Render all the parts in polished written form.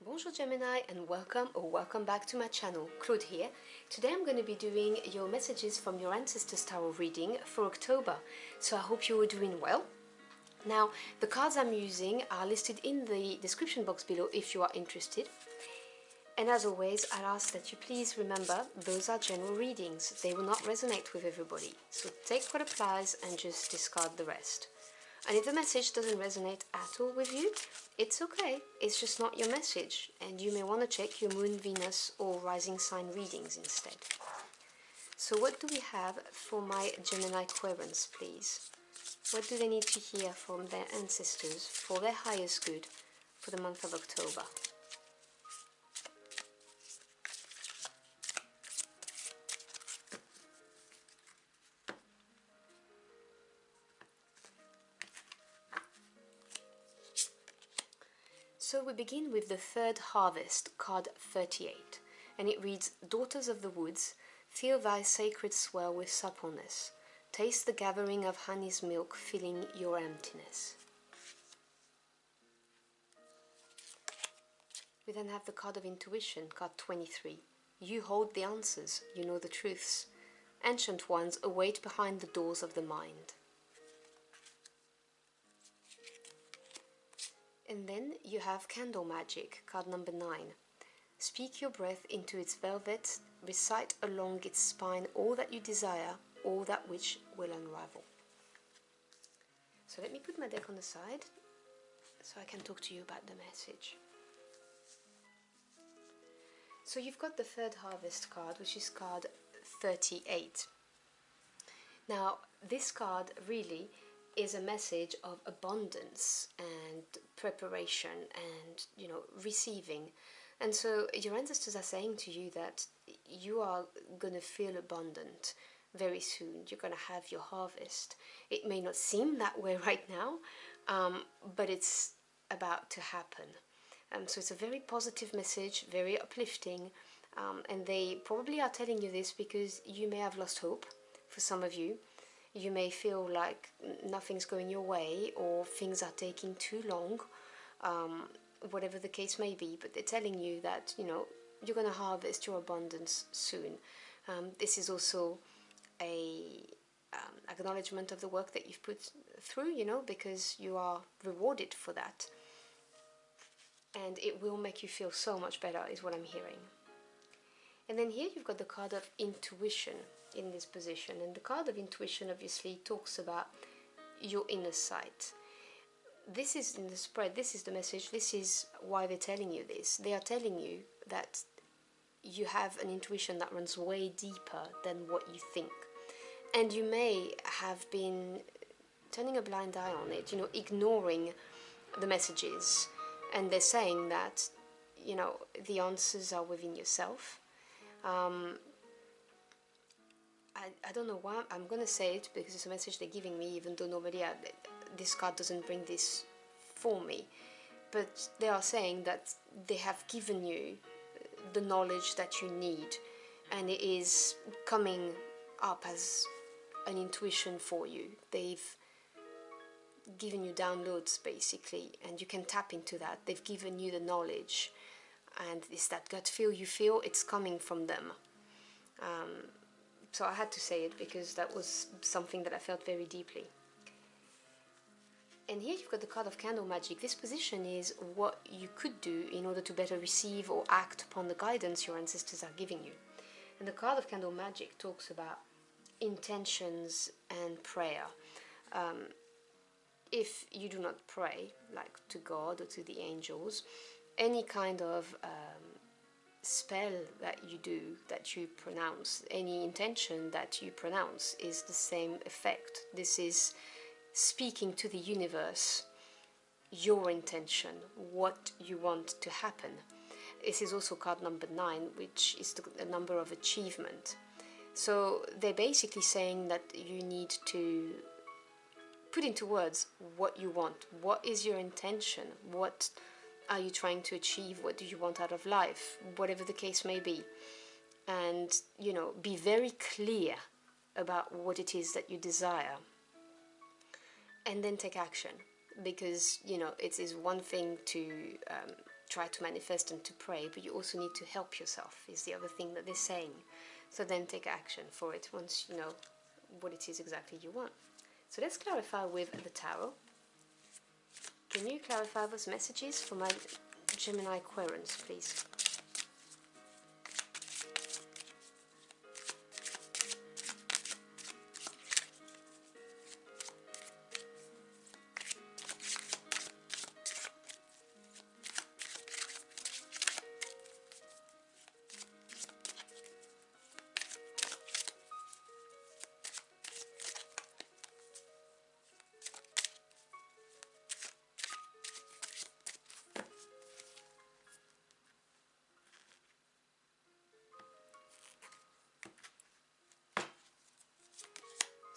Bonjour Gemini and welcome back to my channel. Claude here. Today I'm going to be doing your messages from your ancestors tarot reading for October. So I hope you are doing well. Now the cards I'm using are listed in the description box below if you are interested. And as always, I'll ask that you please remember those are general readings. They will not resonate with everybody. So take what applies and just discard the rest. And if the message doesn't resonate at all with you, it's okay. It's just not your message. And you may want to check your Moon, Venus or Rising Sign readings instead. So what do we have for my Gemini querents, please? What do they need to hear from their ancestors for their highest good for the month of October? So we begin with the third harvest, card 38, and it reads, Daughters of the woods, feel thy sacred swell with suppleness. Taste the gathering of honey's milk filling your emptiness. We then have the card of intuition, card 23. You hold the answers, you know the truths. Ancient ones await behind the doors of the mind. And then you have Candle Magic, card number 9. Speak your breath into its velvet, recite along its spine all that you desire, all that which will unravel. So let me put my deck on the side so I can talk to you about the message. So you've got the third harvest card, which is card 38. Now, this card really is a message of abundance and preparation and, receiving. And so your ancestors are saying to you that you are going to feel abundant very soon. You're going to have your harvest. It may not seem that way right now, but it's about to happen. So it's a very positive message, very uplifting, and they probably are telling you this because you may have lost hope for some of you. You may feel like nothing's going your way or things are taking too long, whatever the case may be, but they're telling you that, you're going to harvest your abundance soon. This is also a acknowledgement of the work that you've put through, because you are rewarded for that. And it will make you feel so much better is what I'm hearing. And then here you've got the card of intuition in this position, and the card of intuition obviously talks about your inner sight. This is in the spread, this is the message, this is why they're telling you this. They are telling you that you have an intuition that runs way deeper than what you think, and you may have been turning a blind eye on it, ignoring the messages, and they're saying that the answers are within yourself. I don't know why I'm going to say it because it's a message they're giving me, even though normally this card doesn't bring this for me. But they are saying that they have given you the knowledge that you need, and it is coming up as an intuition for you. They've given you downloads basically, and you can tap into that. They've given you the knowledge, and it's that gut feel you feel, it's coming from them. So I had to say it because that was something that I felt very deeply. And here you've got the card of Candle Magic. This position is what you could do in order to better receive or act upon the guidance your ancestors are giving you. And the card of Candle Magic talks about intentions and prayer. If you do not pray, like to God or to the angels, any kind of spell that you do, that you pronounce, any intention that you pronounce is the same effect. This is speaking to the universe your intention, what you want to happen. This is also card number 9, which is the number of achievement. So they're basically saying that you need to put into words what you want. What is your intention? What are you trying to achieve? What do you want out of life? Whatever the case may be. And, be very clear about what it is that you desire. And then take action. because, you know, it is one thing to try to manifest and to pray, but you also need to help yourself, is the other thing that they're saying. So then take action for it once you know what it is exactly you want. So let's clarify with the tarot. Can you clarify those messages for my Gemini Aquarians, please?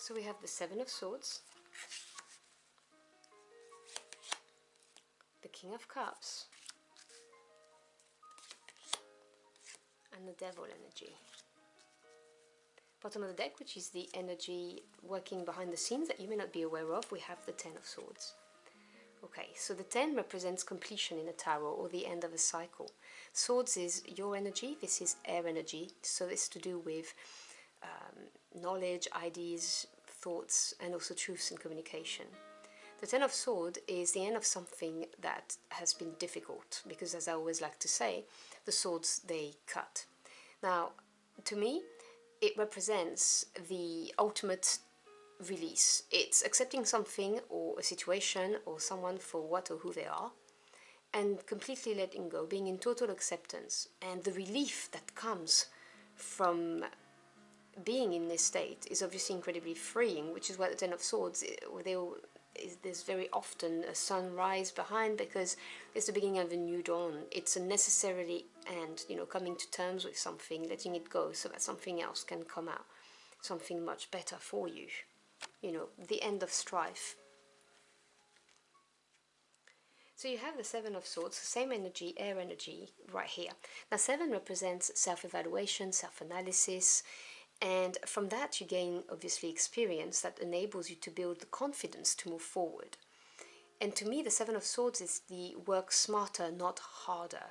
So we have the Seven of Swords, the King of Cups, and the Devil energy. Bottom of the deck, which is the energy working behind the scenes that you may not be aware of, we have the Ten of Swords. Okay, so the 10 represents completion in a tarot, or the end of a cycle. Swords is your energy, this is air energy, so it's to do with knowledge, ideas, thoughts, and also truths and communication. The Ten of Swords is the end of something that has been difficult, because as I always like to say, the swords, they cut. Now, to me, it represents the ultimate release. It's accepting something or a situation or someone for what or who they are, and completely letting go, being in total acceptance, and the relief that comes from being in this state is obviously incredibly freeing, which is why the Ten of Swords, there's very often a sunrise behind, because it's the beginning of a new dawn. It's a necessarily end, you know, coming to terms with something, letting it go so that something else can come out, something much better for you, you know, the end of strife. So you have the Seven of Swords, same energy, air energy, right here. Now 7 represents self-evaluation, self-analysis, and from that you gain obviously experience that enables you to build the confidence to move forward. And to me the Seven of Swords is the work smarter, not harder.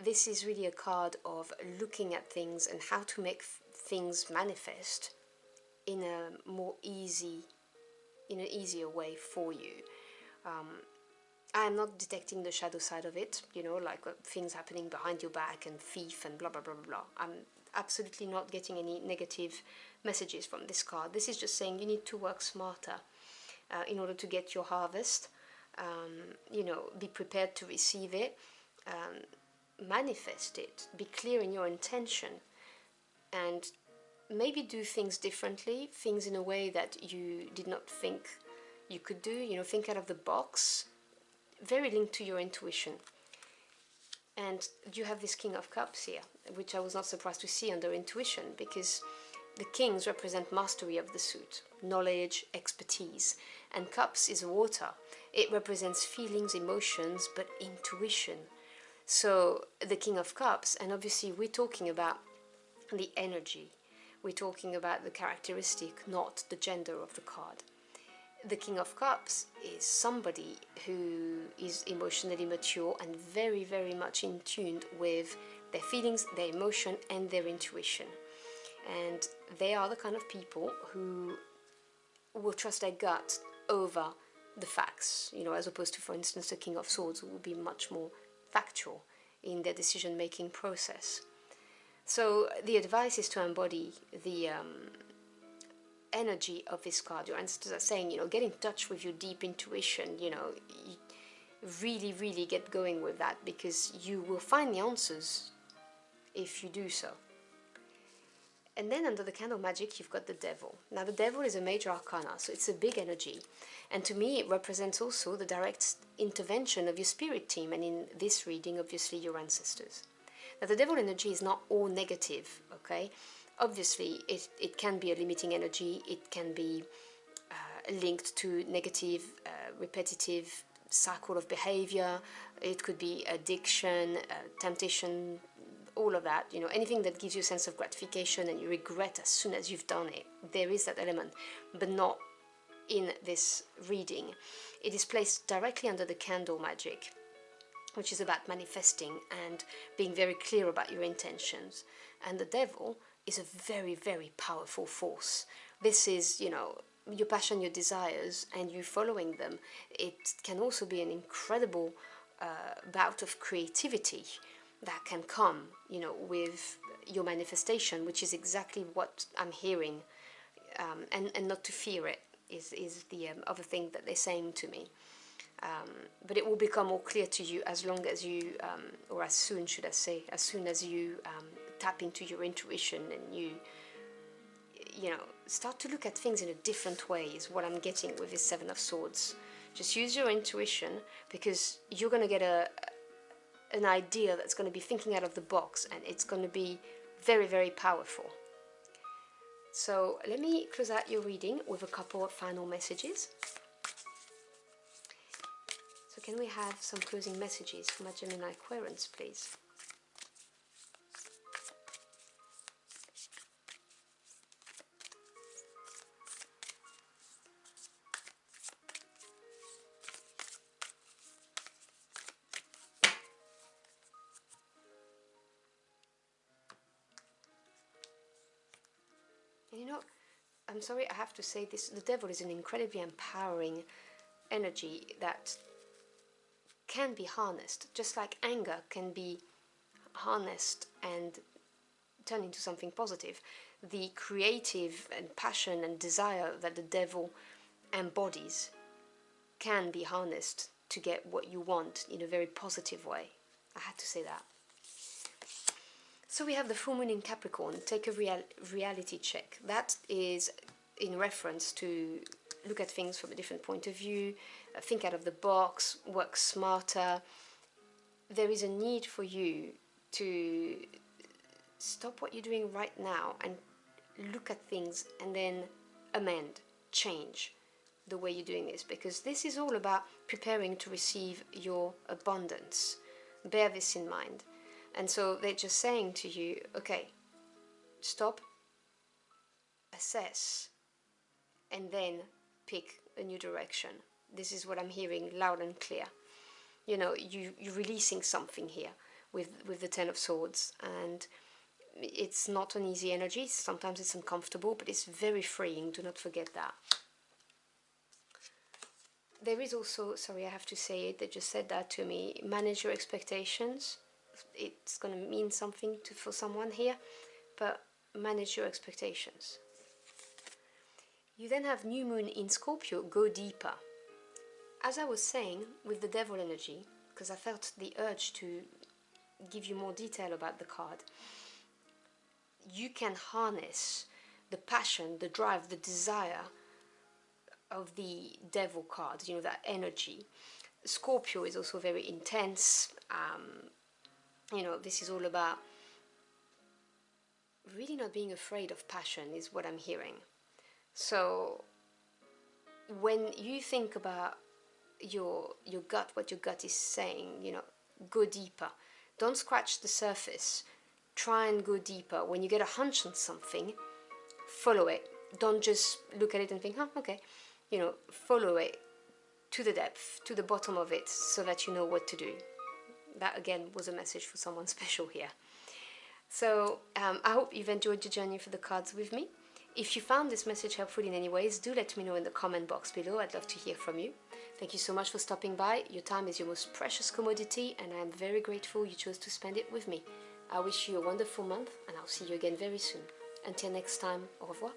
This is really a card of looking at things and how to make things manifest in a more easier way for you. I'm not detecting the shadow side of it, you know, like things happening behind your back and thief and blah blah blah blah blah. I'm absolutely not getting any negative messages from this card. This is just saying you need to work smarter in order to get your harvest. You know, be prepared to receive it, manifest it, be clear in your intention, and maybe do things differently, things in a way that you did not think you could do, you know, think out of the box, very linked to your intuition. And you have this King of Cups here, which I was not surprised to see under intuition, because the kings represent mastery of the suit, knowledge, expertise, and cups is water. It represents feelings, emotions, but intuition. So the King of Cups, and obviously we're talking about the energy, we're talking about the characteristic, not the gender of the card. The King of Cups is somebody who is emotionally mature and very, very much in tune with their feelings, their emotion, and their intuition. And they are the kind of people who will trust their gut over the facts, you know, as opposed to, for instance, the King of Swords, who will be much more factual in their decision-making process. So the advice is to embody the energy of this card. Your ancestors are saying, you know, get in touch with your deep intuition, you know, really, really get going with that, because you will find the answers if you do so. And then under the candle magic, you've got the Devil. Now the Devil is a major arcana, so it's a big energy. And to me, it represents also the direct intervention of your spirit team, and in this reading, obviously, your ancestors. Now the Devil energy is not all negative, okay? Obviously, it can be a limiting energy, it can be linked to negative, repetitive cycle of behavior, it could be addiction, temptation, all of that, you know, anything that gives you a sense of gratification and you regret as soon as you've done it. There is that element, but not in this reading. It is placed directly under the candle magic, which is about manifesting and being very clear about your intentions. And the devil is a very, very powerful force. This is, you know, your passion, your desires, and you following them. It can also be an incredible bout of creativity that can come, you know, with your manifestation, which is exactly what I'm hearing. And not to fear it is the other thing that they're saying to me. But it will become more clear to you as long as you, or as soon, should I say, as soon as you tap into your intuition and you know, start to look at things in a different way is what I'm getting with this Seven of Swords. Just use your intuition, because you're going to get an idea that's going to be thinking out of the box, and it's going to be very, very powerful. So let me close out your reading with a couple of final messages. So can we have some closing messages for my Gemini Aquarians, please? And you know, I'm sorry, I have to say this, the devil is an incredibly empowering energy that can be harnessed, just like anger can be harnessed and turned into something positive. The creative and passion and desire that the devil embodies can be harnessed to get what you want in a very positive way. I had to say that. So we have the full moon in Capricorn. Take a reality check. That is in reference to look at things from a different point of view, think out of the box, work smarter. There is a need for you to stop what you're doing right now and look at things and then amend, change the way you're doing this, because this is all about preparing to receive your abundance. Bear this in mind. And so they're just saying to you, okay, stop, assess, and then pick a new direction. This is what I'm hearing loud and clear. You know, you're releasing something here with the Ten of Swords, and it's not an easy energy. Sometimes it's uncomfortable, but it's very freeing. Do not forget that. There is also, sorry, I have to say it, they just said that to me, manage your expectations. It's going to mean something for someone here, but manage your expectations. You then have new moon in Scorpio, go deeper. As I was saying, with the devil energy, because I felt the urge to give you more detail about the card, you can harness the passion, the drive, the desire of the devil card, you know, that energy. Scorpio is also very intense. You know, this is all about really not being afraid of passion is what I'm hearing. So when you think about your gut, what your gut is saying, you know, go deeper. Don't scratch the surface. Try and go deeper. When you get a hunch on something, follow it. Don't just look at it and think, oh, okay. You know, follow it to the depth, to the bottom of it, so that you know what to do. That, again, was a message for someone special here. So I hope you've enjoyed your journey for the cards with me. If you found this message helpful in any ways, do let me know in the comment box below. I'd love to hear from you. Thank you so much for stopping by. Your time is your most precious commodity, and I am very grateful you chose to spend it with me. I wish you a wonderful month, and I'll see you again very soon. Until next time, au revoir.